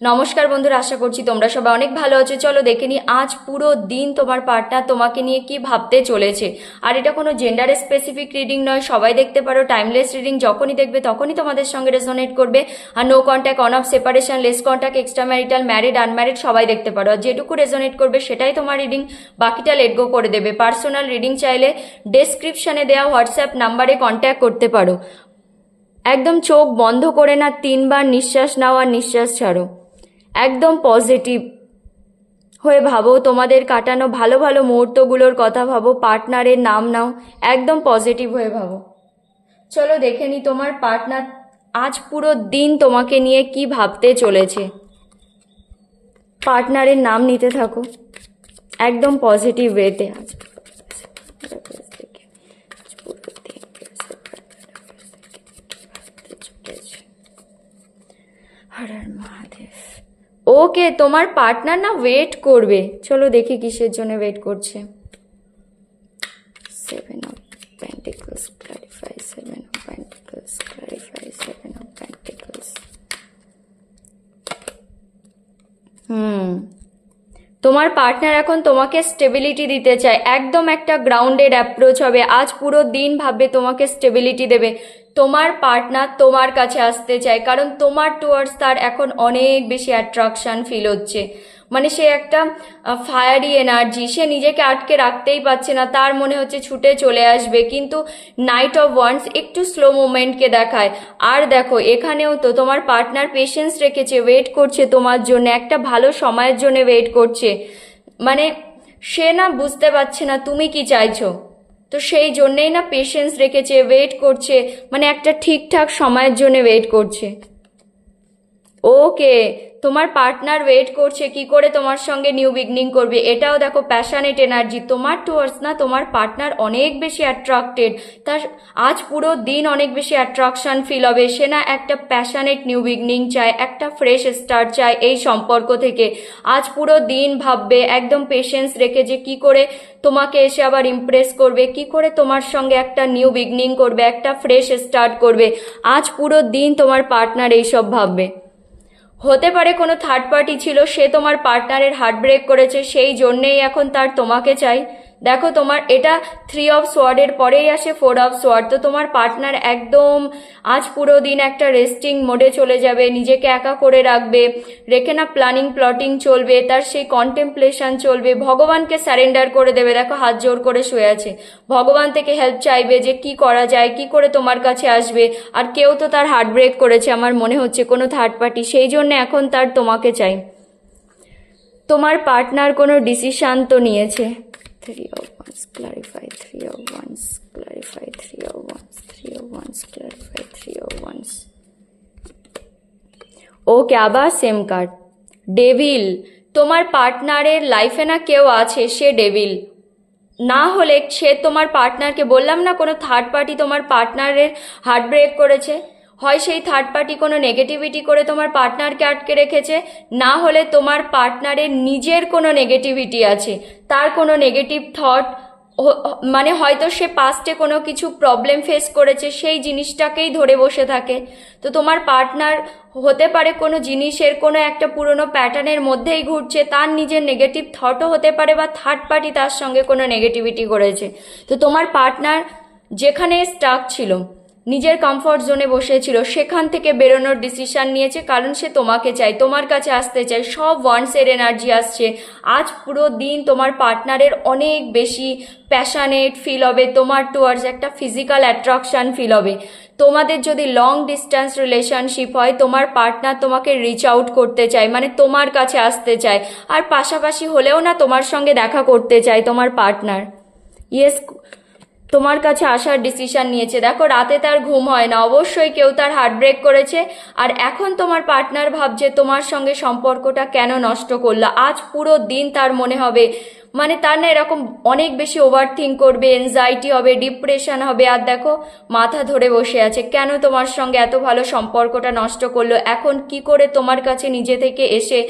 নমস্কার বন্ধুরা, আশা করছি তোমরা সবাই অনেক ভালো আছো। চলো দেখে নি আজ পুরো দিন তোমার পার্টনার তোমাকে নিয়ে কি ভাবতে চলেছে। আর এটা কোনো জেন্ডার স্পেসিফিক রিডিং নয়, সবাই দেখতে পারো। টাইমলেস রিডিং, যখনই দেখবে তখনই তোমাদের সঙ্গে রেজোনেট করবে। আর no contact, on off, separation, less contact, extra marital, married, unmarried সবাই দেখতে পারো। আর যেটুকু রেজোনেট করবে সেটাই তোমার রিডিং, বাকিটা লেট গো করে দেবে। পার্সোনাল রিডিং চাইলে ডেসক্রিপশনে দেওয়া হোয়াটসঅ্যাপ নাম্বারে কন্ট্যাক্ট করতে পারো। একদম চোখ বন্ধ করে না 3বার নিঃশ্বাস নাও আর নিঃশ্বাস ছাড়ো। একদম পজিটিভ হয়ে ভাবো, তোমাদের কাটানো ভালো ভালো মুহূর্তগুলোর কথা ভাবো, পার্টনারের নাম নাও, একদম পজিটিভ হয়ে ভাবো। চলো দেখে নি তোমার পার্টনার আজ পুরো দিন তোমাকে নিয়ে কি ভাবতে চলেছে। পার্টনারের নাম নিতে থাকো একদম পজিটিভ ওয়েতে। আজ হর হর মহাদেব। ওকে, তোমার পার্টনার না ওয়েট করবে। চলো দেখি কিসের জন্য ওয়েট করছে। 7 of Pentacles clarify, 7 of Pentacles clarify, 7 of Pentacles। তোমার পার্টনার এখন তোমাকে স্টেবিলিটি দিতে চায়, একদম একটা গ্রাউন্ডেড অ্যাপ্রোচ হবে। আজ পুরো দিন ভাববে তোমাকে স্টেবিলিটি দেবে। তোমার পার্টনার তোমার কাছে আসতে চায়, কারণ তোমার টুয়ার্ডস তার এখন অনেক বেশি অ্যাট্রাকশন ফিল হচ্ছে। মানে সে একটা ফায়ারি এনার্জি, সে নিজেকে আটকে রাখতেই পারছে না, তার মনে হচ্ছে ছুটে চলে আসবে। কিন্তু নাইট অফ ওয়ান্স একটু স্লো মুভমেন্টকে দেখায়। আর দেখো এখানেও তো তোমার পার্টনার পেশেন্স রেখেছে, ওয়েট করছে তোমার জন্য, একটা ভালো সময়ের জন্য ওয়েট করছে। মানে সে না বুঝতে পারছে না তুমি কি চাইছো, তো সেই জন্যেই না পেশেন্স রেখেছে, ওয়েট করছে, মানে একটা ঠিকঠাক সময়ের জন্য ওয়েট করছে। ওকে, তোমার পার্টনার ওয়েট করছে কি করে তোমার সঙ্গে নিউ বিগনিং করবে। এটাও দেখো প্যাশনেট এনার্জি তোমার টুয়ার্ডস না তোমার পার্টনার অনেক বেশি অ্যাট্রাক্টেড। তার আজ পুরো দিন অনেক বেশি অ্যাট্রাকশন ফিল হবে। সে না একটা প্যাশনেট নিউ বিগনিং চায়, একটা ফ্রেশ স্টার্ট চায় এই সম্পর্ক থেকে। আজ পুরো দিন ভাববে একদম পেশেন্স রেখে যে কি করে তোমাকে এসে আবার ইমপ্রেস করবে, কি করে তোমার সঙ্গে একটা নিউ বিগনিং করবে, একটা ফ্রেশ স্টার্ট করবে। আজ পুরো দিন তোমার পার্টনার এইসব ভাববে। হতে পারে কোনো থার্ড পার্টি ছিল, সে তোমার পার্টনারের হার্ট ব্রেক করেছে, সেই জন্যেই এখন তার তোমাকে চাই। দেখো তোমার এটা 3 অফ সোয়ার্ডের পরেই আসে 4 অফ সোয়ার্ড। তো তোমার পার্টনার একদম আজ পুরো দিন একটা রেস্টিং মোডে চলে যাবে, নিজেকে একা করে রাখবে, রেখে না প্ল্যানিং প্লটিং চলবে, তার সেই কন্টেম্পলেশন চলবে, ভগবানকে স্যারেন্ডার করে দেবে। দেখো হাত জোর করে শুয়ে আছে, ভগবান থেকে হেল্প চাইবে যে কি করা যায়, কি করে তোমার কাছে আসবে। আর কেউ তো তার হার্ট ব্রেক করেছে আমার মনে হচ্ছে, কোনো থার্ড পার্টি, সেই জন্য এখন তার তোমাকে চাই। তোমার পার্টনার কোনো ডিসিশন তো নিয়েছে। 3 of Wands clarify, 3 of Wands clarify, 3 of Wands, 3 of Wands clarify, 3 of Wands। ওকে, আবার সেম কার্ড, ডেভিল। তোমার পার্টনারের লাইফে না কেউ আছে, সে ডেভিল। না হলে সে তোমার পার্টনারকে, বললাম না কোনো থার্ড পার্টি তোমার পার্টনারের হার্ট ব্রেক করেছে, হয় সেই থার্ড পার্টি কোনো নেগেটিভিটি করে তোমার পার্টনারকে আটকে রেখেছে, না হলে তোমার পার্টনারের নিজের কোনো নেগেটিভিটি আছে, তার কোনো নেগেটিভ থট, মানে হয়তো সে পাস্টে কোনো কিছু প্রবলেম ফেস করেছে, সেই জিনিসটাকেই ধরে বসে থাকে। তো তোমার পার্টনার হতে পারে কোনো জিনিসের কোনো একটা পুরনো প্যাটার্নের মধ্যেই ঘুরছে, তার নিজের নেগেটিভ থটও হতে পারে, বা থার্ড পার্টি তার সঙ্গে কোনো নেগেটিভিটি করেছে। তো তোমার পার্টনার যেখানে স্টাক ছিল, নিজের কমফর্ট জোনে বসেছিল, সেখান থেকে বেরোনোর ডিসিশন নিয়েছে, কারণ সে তোমাকে চায়, তোমার কাছে আসতে চায়। সব ওয়ান্সের এনার্জি আসছে। আজ পুরো দিন তোমার পার্টনারের অনেক বেশি প্যাশনেট ফিল হবে, তোমার টুয়ার্ডস একটা ফিজিক্যাল অ্যাট্রাকশন ফিল হবে। তোমাদের যদি লং ডিস্টেন্স রিলেশনশিপ হয়, তোমার পার্টনার তোমাকে রিচ আউট করতে চায়, মানে তোমার কাছে আসতে চায়। আর পাশাপাশি হলেও না তোমার সঙ্গে দেখা করতে চায় তোমার পার্টনার। ইয়েস, তোমার কাছে আসার ডিসিশন নিয়েছে। দেখো রাতে তার ঘুম হয় না, অবশ্যই কেউ তার হার্ট ব্রেক করেছে। আর এখন তোমার পার্টনার ভাবছে তোমার সঙ্গে সম্পর্কটা কেন নষ্ট করলো। আজ পুরো দিন তার মনে হবে মানে তার না এরকম অনেক বেশি ওভার থিঙ্ক করবে, এনজাইটি হবে, ডিপ্রেশন হবে, আর দেখো মাথা ধরে বসে আছে কেন তোমার সঙ্গে এত ভালো সম্পর্কটা নষ্ট করলো, এখন কি করে তোমার কাছে নিজে থেকে এসে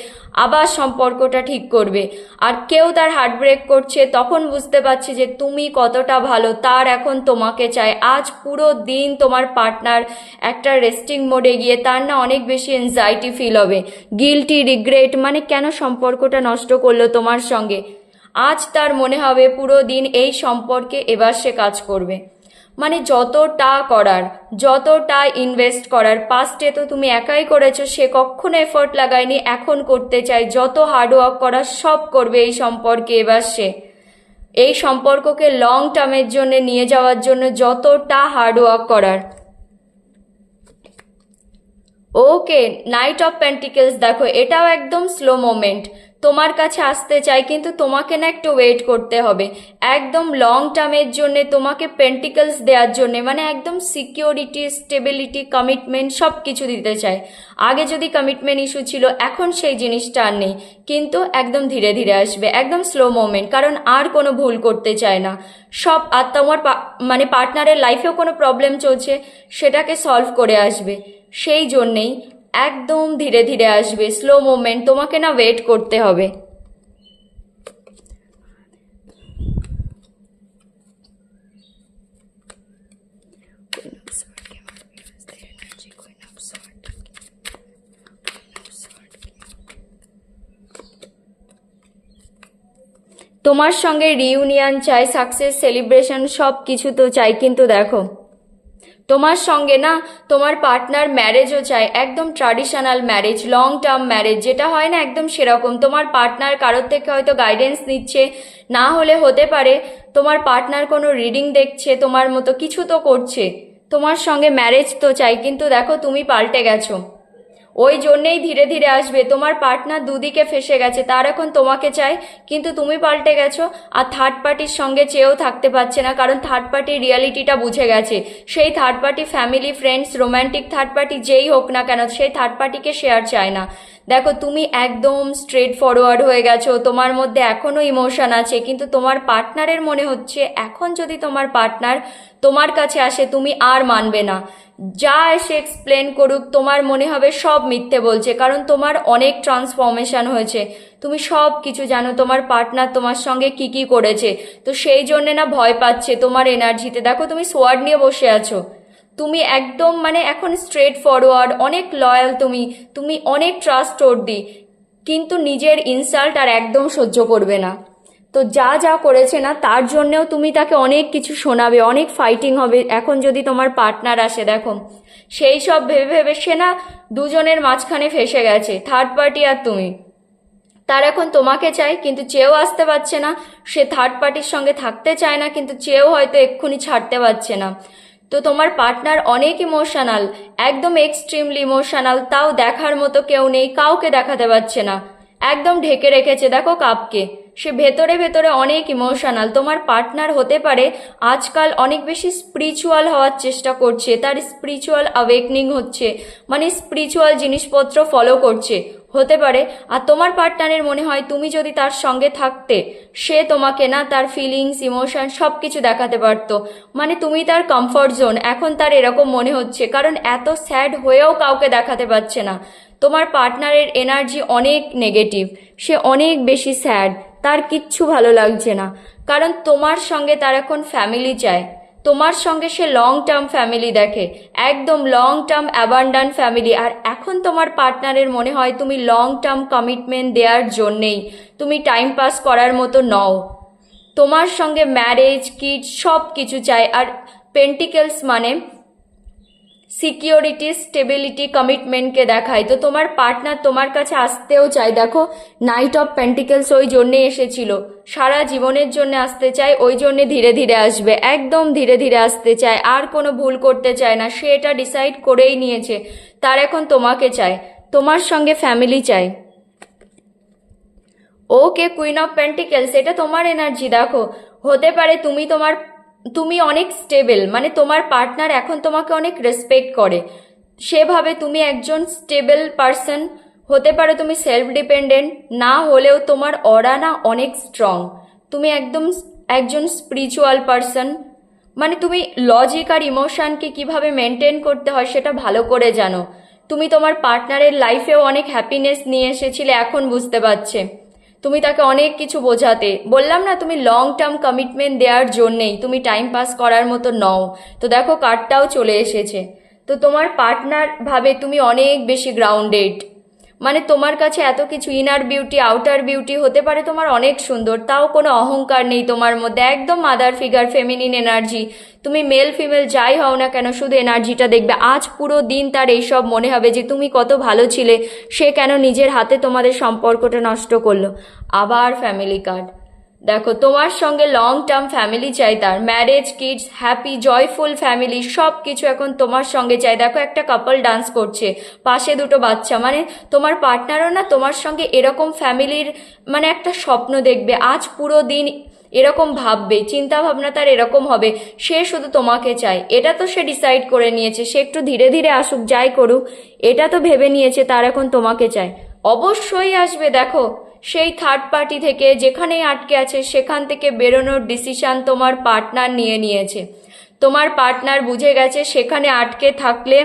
আবার সম্পর্কটা ঠিক করবে। আর কেউ তার হার্ট ব্রেক করছে, তখন বুঝতে পারছে যে তুমি কতটা ভালো, তার এখন তোমাকে চাই। আজ পুরো দিন তোমার পার্টনার একটা রেস্টিং মোডে গিয়ে তার না অনেক বেশি এনজাইটি ফিল হবে, গিল্টি, রিগ্রেট, মানে কেন সম্পর্কটা নষ্ট করলো তোমার সঙ্গে। আজ তার মনে হবে পুরো দিন এই সম্পর্কে এবার সে কাজ করবে। মানে যতটা করার, যতটা ইনভেস্ট করার, পাস্টে তো তুমি একাই করেছো, সে কখনো এফোর্ট লাগায়নি, এখন করতে চাই, যত হার্ডওয়ার্ক করার সব করবে এই সম্পর্কে। এবার সে এই সম্পর্ককে লং টার্মের জন্য নিয়ে যাওয়ার জন্য যতটা হার্ডওয়ার্ক করার। ওকে, নাইট অফ পেন্টিকেলস দেখো, এটাও একদম স্লো মোমেন্ট, তোমার কাছে আসতে চাই, কিন্তু তোমাকে না একটু ওয়েট করতে হবে। একদম লং টার্মের জন্য তোমাকে পেন্টিকলস দেওয়ার জন্য, মানে একদম সিকিউরিটি, স্টেবিলিটি, কমিটমেন্ট সব কিছু দিতে চায়। আগে যদি কমিটমেন্ট ইস্যু ছিল, এখন সেই জিনিসটা আর নেই, কিন্তু একদম ধীরে ধীরে আসবে, একদম স্লো মোমেন্ট, কারণ আর কোনো ভুল করতে চায় না সব। আর তোমার মানে পার্টনারের লাইফেও কোনো প্রবলেম চলছে, সেটাকে সলভ করে আসবে, সেই জন্যেই একদম ধীরে ধীরে আসবে, স্লো মুভমেন্ট, তোমাকে না ওয়েট করতে হবে। তোমার সঙ্গে রিউনিয়ন চাই, সাকসেস, সেলিব্রেশন সব কিছু তো চাই, কিন্তু দেখো তোমার সঙ্গে না তোমার পার্টনার ম্যারেজও চায়, একদম traditional marriage, long term marriage যেটা হয় না একদম সেরকম। তোমার পার্টনার কারোর থেকে হয়তো গাইডেন্স নিচ্ছে, না হলে হতে পারে তোমার পার্টনার কোনো রিডিং দেখছে, তোমার মতো কিছু তো করছে, তোমার সঙ্গে ম্যারেজ তো চাই, কিন্তু দেখো তুমি পাল্টে গেছো, ওই জন্যেই ধীরে ধীরে আসবে। তোমার পার্টনার দুদিকে ফেসে গেছে, তার এখন তোমাকে চাই, কিন্তু তুমি পাল্টে গেছো, আর থার্ড পার্টির সঙ্গে চেয়েও থাকতে পারছে না, কারণ থার্ড পার্টির রিয়ালিটিটা বুঝে গেছে। সেই third party, family, friends, romantic third party যেই হোক না কেন, সেই থার্ড পার্টিকে শেয়ার চায় না। দেখো তুমি একদম স্ট্রেট ফরওয়ার্ড হয়ে গেছো, তোমার মধ্যে এখনো ইমোশন আছে, কিন্তু তোমার পার্টনারের মনে হচ্ছে এখন যদি তোমার পার্টনার তোমার কাছে আসে তুমি আর মানবে না, যা এসে এক্সপ্লেন করুক তোমার মনে হবে সব মিথ্যে বলছে, কারণ তোমার অনেক ট্রান্সফরমেশন হয়েছে, তুমি সব কিছু জানো তোমার পার্টনার তোমার সঙ্গে কি কি করেছে, তো সেই জন্যে না ভয় পাচ্ছে তোমার এনার্জিতে। দেখো তুমি সোয়ার্ড নিয়ে বসে আছো, তুমি একদম মানে এখন স্ট্রেট ফরওয়ার্ড, অনেক লয়াল, তুমি অনেক ট্রাস্টওয়ার্দি, কিন্তু নিজের ইনসাল্ট আর একদম সহ্য করবে না। তো যা যা করেছে না তার জন্যেও তুমি তাকে অনেক কিছু শোনাবে, অনেক ফাইটিং হবে এখন যদি তোমার পার্টনার আসে। দেখো সেই সব ভেবে ভেবে সে না দুজনের মাঝখানে ফেসে গেছে, থার্ড পার্টি আর তুমি। তার এখন তোমাকে চাই, কিন্তু চেয়েও আসতে পারছে না, সে থার্ড পার্টির সঙ্গে থাকতে চায় না, কিন্তু চেয়েও হয়তো এক্ষুনি ছাড়তে পারছে না। তো তোমার পার্টনার অনেক ইমোশনাল, একদম এক্সট্রিমলি ইমোশনাল, তাও দেখার মতো কেউ নেই, কাউকে দেখাতে পারছে না, একদম ঢেকে রেখেছে দেখো কাপকে, সে ভেতরে ভেতরে অনেক ইমোশনাল। তোমার পার্টনার হতে পারে আজকাল অনেক বেশি স্পিরিচুয়াল হওয়ার চেষ্টা করছে, তার স্পিরিচুয়াল অ্যাওয়েকনিং হচ্ছে, মানে স্পিরিচুয়াল জিনিসপত্র ফলো করছে, হতে পারে। আর তোমার পার্টনারের মনে হয় তুমি যদি তার সঙ্গে থাকতে, সে তোমাকে না তার ফিলিংস, ইমোশন সব কিছু দেখাতে পারতো, মানে তুমি তার কমফর্ট জোন, এখন তার এরকম মনে হচ্ছে, কারণ এত স্যাড হয়েও কাউকে দেখাতে পারছে না। তোমার পার্টনারের এনার্জি অনেক নেগেটিভ, সে অনেক বেশি স্যাড, তার কিচ্ছু ভালো লাগছে না, কারণ তোমার সঙ্গে তার এখন ফ্যামিলি চায়, তোমার সঙ্গে সে লং টার্ম ফ্যামিলি দেখে, একদম লং টার্ম অ্যাবান্ডান্ট ফ্যামিলি। আর এখন তোমার পার্টনারের মনে হয় তুমি লং টার্ম কমিটমেন্ট দেওয়ার জন্যেই, তুমি টাইম পাস করার মতো নও, তোমার সঙ্গে ম্যারেজ, কিড সব কিছু চাই। আর পেন্টিকেলস মানে সিকিউরিটি, স্টেবিলিটি, কমিটমেন্টকে দেখায়, তো তোমার পার্টনার তোমার কাছে আসতেও চায়। দেখো নাইট অফ পেন্টিকেলস ওই জন্যে এসেছিল, সারা জীবনের জন্য আসতে চায়, ওই জন্যে ধীরে ধীরে আসবে, একদম ধীরে ধীরে আসতে চায়, আর কোনো ভুল করতে চায় না, সে এটা ডিসাইড করেই নিয়েছে, তার এখন তোমাকে চায়, তোমার সঙ্গে ফ্যামিলি চায়। ওকে, কুইন অফ পেন্টিকেলস, এটা তোমার এনার্জি। দেখো হতে পারে তুমি অনেক স্টেবল, মানে তোমার পার্টনার এখন তোমাকে অনেক রেসপেক্ট করে, সেভাবে তুমি একজন স্টেবল পারসন, হতে পারে তুমি সেলফ ডিপেন্ডেন্ট, না হলেও তোমার অরা না অনেক স্ট্রং, তুমি একদম একজন স্পিরিচুয়াল পারসন, মানে তুমি লজিক আর ইমোশনকে কিভাবে মেনটেন করতে হয় সেটা ভালো করে জানো। তুমি তোমার পার্টনারের লাইফেও অনেক হ্যাপিনেস নিয়ে এসেছিলে, এখন বুঝতে পারছে। তুমি তাকে অনেক কিছু বোঝাতে, বললাম না তুমি লং টার্ম কমিটমেন্ট দেওয়ার জন্যেই, তুমি টাইম পাস করার মতো নও। তো দেখো কার্ডটাও চলে এসেছে। তো তোমার পার্টনার ভাবে তুমি অনেক বেশি গ্রাউন্ডেড, মানে তোমার কাছে এত কিছু, ইনার বিউটি আউটার বিউটি, হতে পারে তোমার অনেক সুন্দর, তাও কোনো অহংকার নেই তোমার মধ্যে, একদম মাদার ফিগার, ফেমিনিন এনার্জি। তুমি মেল ফিমেল যাই হও না কেন, শুধু এনার্জিটা দেখবে। আজ পুরো দিন তার এইসব মনে হবে যে তুমি কত ভালো ছিলে, সে কেন নিজের হাতে তোমাদের সম্পর্কটা নষ্ট করলো। আবার ফ্যামিলি কার্ড, দেখো তোমার সঙ্গে লং টার্ম ফ্যামিলি চাই, তার marriage, kids, happy joyful family, সব কিছু এখন তোমার সঙ্গে চাই। দেখো একটা কাপল ডান্স করছে, পাশে দুটো বাচ্চা, মানে তোমার পার্টনারও না তোমার সঙ্গে এরকম ফ্যামিলির মানে একটা স্বপ্ন দেখবে। আজ পুরো দিন এরকম ভাববে, চিন্তা ভাবনা তার এরকম হবে, সে শুধু তোমাকে চায়। এটা তো সে ডিসাইড করে নিয়েছে, সে একটু ধীরে ধীরে আসুক, যাই করুক, এটা তো ভেবে নিয়েছে তার এখন তোমাকে চায়। অবশ্যই আসবে। দেখো সেই থার্ড পার্টি থেকে যেখানেই আটকে আছে সেখান থেকে বেরোনোর ডিসিশন তোমার পার্টনার নিয়ে নিয়েছে। তোমার পার্টনার বুঝে গেছে সেখানে আটকে থাকলে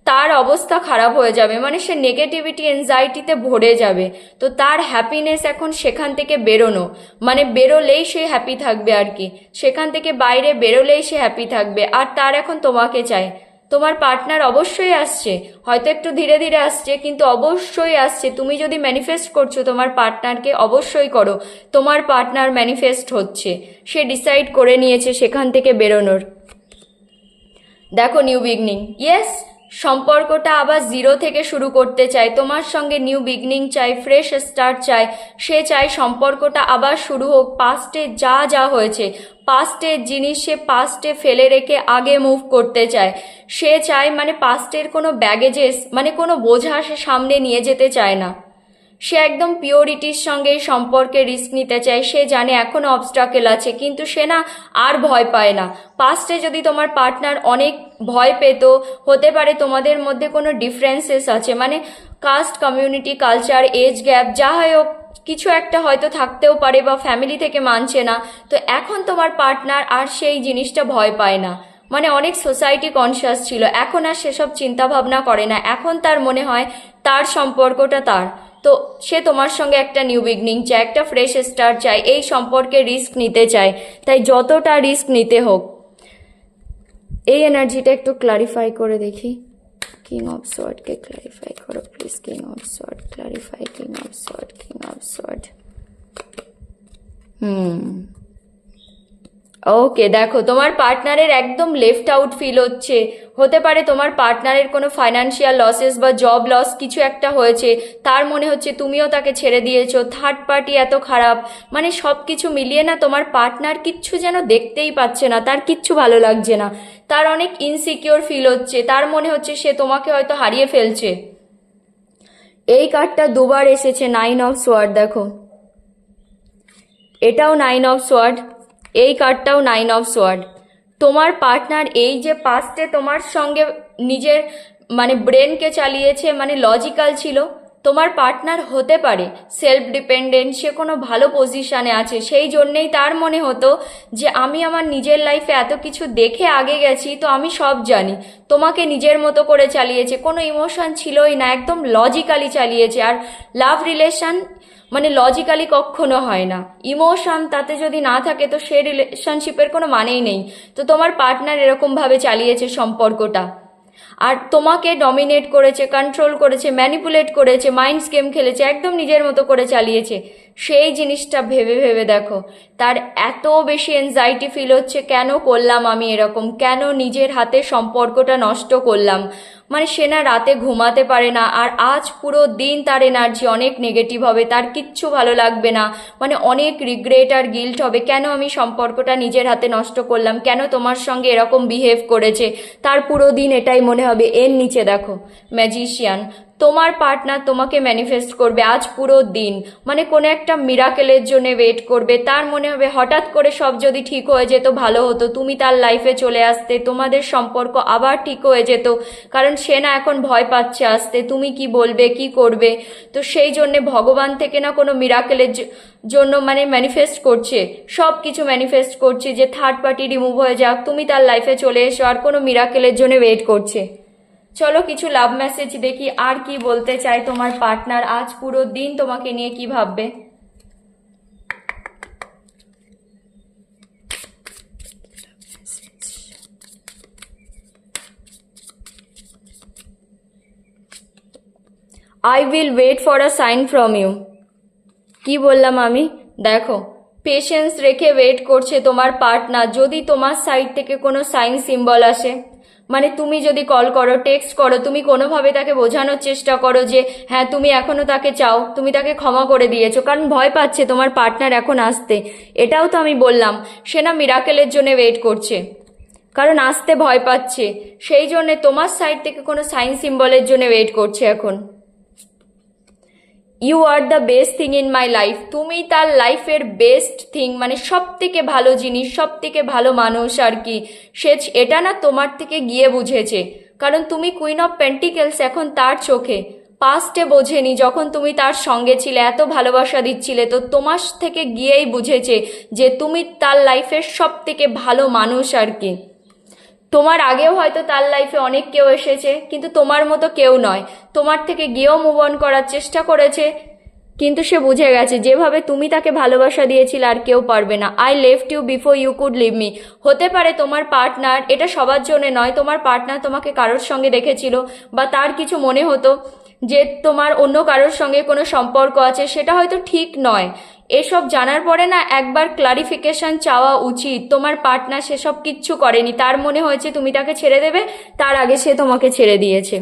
তার অবস্থা খারাপ হয়ে যাবে, মানে সে নেগেটিভিটি এনজাইটিতে ভরে যাবে। তো তার হ্যাপিনেস এখন সেখান থেকে বেরোনো, মানে বেরোলেই সে হ্যাপি থাকবে আর কি, সেখান থেকে বাইরে বেরোলেই সে হ্যাপি থাকবে। আর তার এখন তোমাকে চায়। তোমার পার্টনার অবশ্যই আসছে, হয়তো একটু ধীরে ধীরে আসছে, কিন্তু অবশ্যই আসছে। তুমি যদি ম্যানিফেস্ট করছো তোমার পার্টনারকে, অবশ্যই করো। তোমার পার্টনার ম্যানিফেস্ট হচ্ছে, সে ডিসাইড করে নিয়েছে সেখান থেকে বেরোনোর। দেখো নিউ বিগনিং, ইয়েস, সম্পর্কটা আবার জিরো থেকে শুরু করতে চায়, তোমার সঙ্গে নিউ বিগনিং চাই, ফ্রেশ স্টার্ট চাই। সে চায় সম্পর্কটা আবার শুরু হোক, পাস্টে যা যা হয়েছে, পাস্টের জিনিস সে পাস্টে ফেলে রেখে আগে মুভ করতে চায়। সে চায় মানে পাস্টের কোনো ব্যাগেজেস, মানে কোনো বোঝা সে সামনে নিয়ে যেতে চায় না। সে একদম পিওরিটির সঙ্গে সম্পর্কে রিস্ক নিতে চায়। সে জানে এখনো অবস্টাকেল আছে, কিন্তু সে না আর ভয় পায় না। পাস্টে যদি তোমার পার্টনার অনেক ভয় পেত, হতে পারে তোমাদের মধ্যে কোনো ডিফারেন্সেস আছে, মানে caste, community, culture, age gap, যা হয় হোক, কিছু একটা হয়তো থাকতেও পারে, বা ফ্যামিলি থেকে মানছে না। তো এখন তোমার পার্টনার আর সেই জিনিসটা ভয় পায় না, মানে অনেক সোসাইটি কনসিয়াস ছিল, এখন আর সেসব চিন্তা ভাবনা করে না। এখন তার মনে হয় তার সম্পর্কটা তার। তো সে তোমার সঙ্গে একটা নিউ বিগনিং চায়, একটা ফ্রেশ স্টার্ট চায়, এই সম্পর্কে রিস্ক নিতে চায়। তাই যতটা রিস্ক নিতে হোক। এই এনার্জিটা একটু ক্লারিফাই করে দেখি। কিং অফ সোয়ার্ডকে ক্লারিফাই করো please. King of sword clarify, king of sword, king of sword. Okay, দেখো তোমার পার্টনারের একদম লেফট আউট ফিল হচ্ছে। হতে পারে তোমার পার্টনারের কোনো ফাইন্যান্সিয়াল লসেস বা জব লস কিছু একটা হয়েছে, তার মনে হচ্ছে তুমিও তাকে ছেড়ে দিয়েছো, থার্ড পার্টি এত খারাপ, মানে সব কিছু মিলিয়ে না তোমার পার্টনার কিচ্ছু যেন দেখতেই পাচ্ছে না, তার কিচ্ছু ভালো লাগছে না, তার অনেক ইনসিকিওর ফিল হচ্ছে, তার মনে হচ্ছে সে তোমাকে হয়তো হারিয়ে ফেলছে। এই কার্ডটা দুবার এসেছে, 9 অফ সোয়ার্ড। দেখো এটাও 9 অফ সোয়ার্ড, এই কার্ডটাও 9 অফ সোয়ার্ড। তোমার পার্টনার এই যে পাস্টে তোমার সঙ্গে নিজের মানে ব্রেনকে চালিয়েছে, মানে লজিক্যাল ছিল, তোমার পার্টনার হতে পারে সেলফ ডিপেন্ডেন্ট, সে কোনো ভালো পজিশানে আছে, সেই জন্যেই তার মনে হতো যে আমি আমার নিজের লাইফে এত কিছু দেখে আগে গেছি, তো আমি সব জানি। তোমাকে নিজের মতো করে চালিয়েছে, কোনো ইমোশন ছিলই না, একদম লজিক্যালি চালিয়েছে। আর লাভ রিলেশন মানে লজিক্যালি কখনো হয় না, ইমোশন তাতে যদি না থাকে তো সে রিলেশনশিপের কোনো মানেই নেই। তো তোমার পার্টনার এরকমভাবে চালিয়েছে সম্পর্কটা, আর তোমাকে ডমিনেট করেছে, কন্ট্রোল করেছে, ম্যানিপুলেট করেছে, মাইন্ডস গেম খেলেছে, একদম নিজের মতো করে চালিয়েছে। সেই জিনিসটা ভেবে ভেবে দেখো তার এত বেশি এনজাইটি ফিল হচ্ছে, কেন করলাম আমি এরকম, কেন নিজের হাতে সম্পর্কটা নষ্ট করলাম। মানে সে না রাতে ঘুমাতে পারে না, আর আজ পুরো দিন তার এনার্জি অনেক নেগেটিভ হবে, তার কিচ্ছু ভালো লাগবে না, মানে অনেক রিগ্রেট আর গিল্ট হবে, কেন আমি সম্পর্কটা নিজের হাতে নষ্ট করলাম, কেন তোমার সঙ্গে এরকম বিহেভ করেছে, তার পুরো দিন এটাই মনে হবে। এর নিচে দেখো ম্যাজিশিয়ান, তোমার পার্টনার তোমাকে ম্যানিফেস্ট করবে আজ পুরো দিন, মানে কোনো একটা মিরাকেলের জন্য ওয়েট করবে। তার মনে হবে হঠাৎ করে সব যদি ঠিক হয়ে যেত ভালো হতো, তুমি তার লাইফে চলে আসতে, তোমাদের সম্পর্ক আবার ঠিক হয়ে যেত। কারণ সে না এখন ভয় পাচ্ছে আসতে, তুমি কি বলবে কি করবে। তো সেই জন্যে ভগবান থেকে না কোনো মিরাকেলের জন্য মানে ম্যানিফেস্ট করছে, সব কিছু ম্যানিফেস্ট করছে যে থার্ড পার্টি রিমুভ হয়ে যাক, তুমি তার লাইফে চলে এসো, আর কোনো মিরাকেলের জন্য ওয়েট করছে। চলো কিছু লাভ মেসেজ দেখি আর কি বলতে চায় তোমার পার্টনার, আজ পুরো দিন তোমাকে নিয়ে কি ভাববে। I will wait for a sign from you. কি বললাম আমি? দেখো, পেশেন্স রেখে ওয়েট করছে তোমার পার্টনার। যদি তোমার সাইড থেকে কোনো সাইন সিম্বল আসে, মানে তুমি যদি কল করো, টেক্সট করো, তুমি কোনোভাবে তাকে বোঝানোর চেষ্টা করো যে হ্যাঁ তুমি এখনো তাকে চাও, তুমি তাকে ক্ষমা করে দিয়েছো, কারণ ভয় পাচ্ছে তোমার পার্টনার এখন আসতে। এটাও তো আমি বললাম, সে না মিরাকেলের জন্য ওয়েট করছে, কারণ আসতে ভয় পাচ্ছে, সেই জন্যে তোমার সাইড থেকে কোনো সাইন সিম্বলের জন্য ওয়েট করছে এখন। You are the best thing in my life. তুমি তার লাইফের বেস্ট থিং, মানে সব থেকে ভালো জিনিস, সব থেকে ভালো মানুষ আর কি। সে এটা না তোমার থেকে গিয়ে বুঝেছে, কারণ তুমি কুইন অফ পেন্টিকেলস এখন তার চোখে। পাস্টে বোঝেনি, যখন তুমি তার সঙ্গে ছিলে, এত ভালোবাসা দিচ্ছিলে, তো তোমার থেকে গিয়েই বুঝেছে যে তুমি তার লাইফের সব থেকে ভালো মানুষ আর কি। তোমার আগেও হয়তো তার লাইফে অনেক কেউ এসেছে, কিন্তু তোমার মতো কেউ নয়। তোমার থেকে গিয়েও মুভ অন করার চেষ্টা করেছে, কিন্তু সে বুঝে গেছে যেভাবে তুমি তাকে ভালোবাসা দিয়েছিলে আর কেউ পারবে না। I left you before you could leave me. হতে পারে তোমার পার্টনার, এটা সবার জন্য নয়, তোমার পার্টনার তোমাকে কারোর সঙ্গে দেখেছিল, বা তার কিছু মনে হতো যে তোমার অন্য কারোর সঙ্গে কোনো সম্পর্ক আছে, সেটা হয়তো ঠিক নয়। এসব জানার পরে না একবার ক্লারিফিকেশন চাওয়া উচিত। তোমার পার্টনার সেসব কিচ্ছু করেনি, তার মনে হয়েছে তুমি তাকে ছেড়ে দেবে, তার আগে সে তোমাকে ছেড়ে দিয়েছে।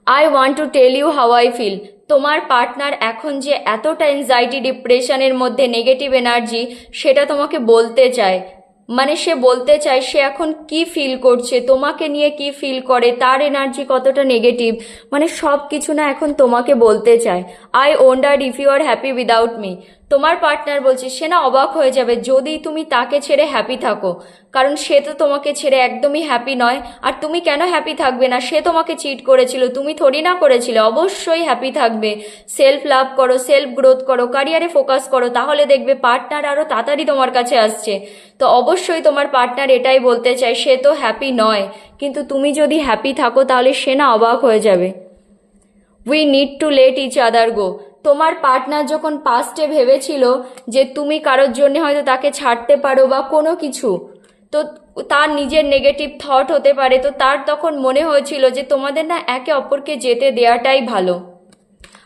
I want to tell you how I feel. তোমার পার্টনার এখন যে এতটা এনজাইটি, ডিপ্রেশনের মধ্যে, নেগেটিভ এনার্জি, সেটা তোমাকে বলতে চায়। মানে সে বলতে চায় সে এখন কি ফিল করছে, তোমাকে নিয়ে কি ফিল করে, তার এনার্জি কতটা নেগেটিভ, মানে সব কিছু না এখন তোমাকে বলতে চায়। I wonder if you are happy without me. তোমার পার্টনার বলছে সে না অবাক হয়ে যাবে যদি তুমি তাকে ছেড়ে হ্যাপি থাকো, কারণ সে তো তোমাকে ছেড়ে একদমই হ্যাপি নয়। আর তুমি কেন হ্যাপি থাকবে না? সে তোমাকে চিট করেছিল, তুমি থোড়ি না করেছিলে। অবশ্যই হ্যাপি থাকবে। সেলফ লাভ করো, সেলফ গ্রোথ করো, ক্যারিয়ারে ফোকাস করো, তাহলে দেখবে পার্টনার আরও তাড়াতাড়ি তোমার কাছে আসছে। তো অবশ্যই তোমার পার্টনার এটাই বলতে চায়, সে তো হ্যাপি নয়, কিন্তু তুমি যদি হ্যাপি থাকো তাহলে সে না অবাক হয়ে যাবে। We need to let each other go. তোমার পার্টনার যখন পাস্টে ভেবেছিল যে তুমি কারোর জন্য হয়তো তাকে ছাড়তে পারো বা কোনো কিছু, তো তার নিজের নেগেটিভ থট হতে পারে, তো তার তখন মনে হয়েছিল যে তোমাদের না একে অপরকে যেতে দেওয়াটাই ভালো।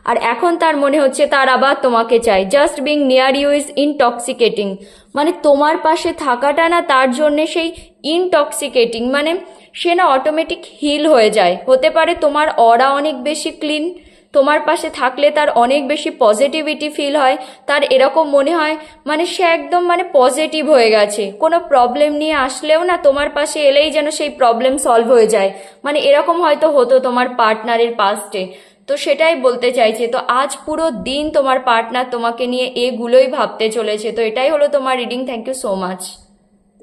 আর এখন তার মনে হচ্ছে তার আবার তোমাকে চাই। Just being near you is intoxicating. মানে তোমার পাশে থাকাটা না তার জন্যে সেই ইনটক্সিকেটিং, মানে সে না অটোমেটিক হিল হয়ে যায়। হতে পারে তোমার অরা অনেক বেশি ক্লিন, তোমার পাশে থাকলে তার অনেক বেশি পজিটিভিটি ফিল হয়, তার এরকম মনে হয় মানে সে একদম মানে পজিটিভ হয়ে গেছে। কোনো প্রবলেম নিয়ে আসলেও না তোমার পাশে এলেই যেন সেই প্রবলেম সলভ হয়ে যায়, মানে এরকম হয়তো হতো তোমার পার্টনারের পাস্টে। তো সেটাই বলতে চাইছে। তো আজ পুরো দিন তোমার পার্টনার তোমাকে নিয়ে এগুলোই ভাবতে চলেছে। তো এটাই হলো তোমার reading. Thank you so much.